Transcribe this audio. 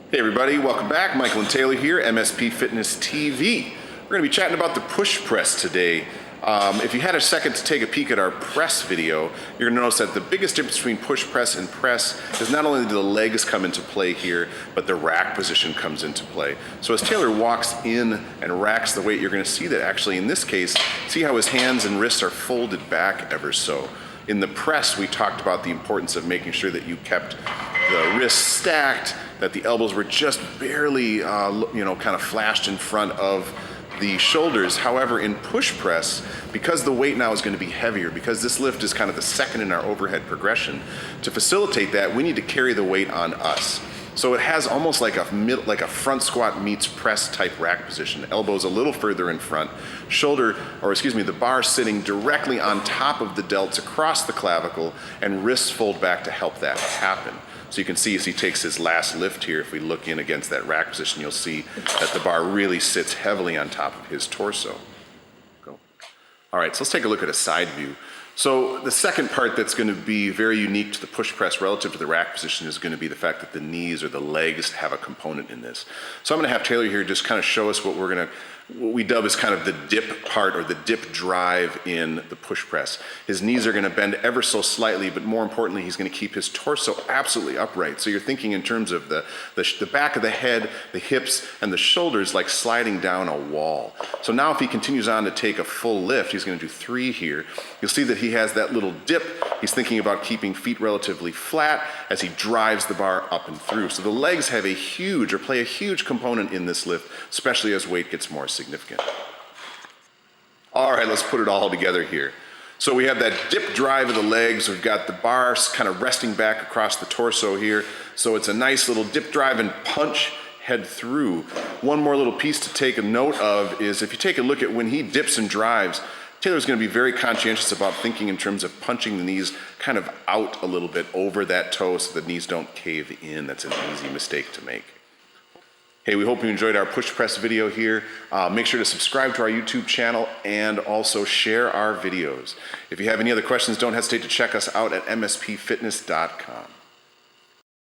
Hey everybody, welcome back. Michael and Taylor here, MSP Fitness TV. We're going to be chatting about the push press today. If you had a second to take a peek at our press video, you're going to notice that the biggest difference between push press and press is not only do the legs come into play here, but the rack position comes into play. So as Taylor walks in and racks the weight, you're going to see that actually in this case, see how his hands and wrists are folded back ever so. In the press, we talked about the importance of making sure that you kept the wrists stacked, that the elbows were just barely, kind of flashed in front of the shoulders. However, in push press, because the weight now is going to be heavier, because this lift is kind of the second in our overhead progression, to facilitate that, we need to carry the weight on us. So it has almost like a front squat meets press type rack position. Elbows a little further in front, the bar sitting directly on top of the delts across the clavicle, and wrists fold back to help that happen. So you can see as he takes his last lift here, if we look in against that rack position, you'll see that the bar really sits heavily on top of his torso. Go. All right, so let's take a look at a side view. So the second part that's going to be very unique to the push press relative to the rack position is going to be the fact that the knees or the legs have a component in this. So I'm going to have Taylor here just kind of show us what we dub as kind of the dip part or the dip drive in the push press. His knees are going to bend ever so slightly, but more importantly, he's going to keep his torso absolutely upright. So you're thinking in terms of the back of the head, the hips, and the shoulders like sliding down a wall. So now if he continues on to take a full lift, he's going to do 3 here. You'll see that he has that little dip. He's thinking about keeping feet relatively flat as he drives the bar up and through. So the legs have play a huge component in this lift, especially as weight gets more significant. All right, let's put it all together here. So we have that dip drive of the legs. We've got the bars kind of resting back across the torso here. So it's a nice little dip drive and punch, head through. One more little piece to take a note of is if you take a look at when he dips and drives, Taylor's going to be very conscientious about thinking in terms of punching the knees kind of out a little bit over that toe so the knees don't cave in. That's an easy mistake to make. Hey, we hope you enjoyed our push press video here. Make sure to subscribe to our YouTube channel and also share our videos. If you have any other questions, don't hesitate to check us out at mspfitness.com.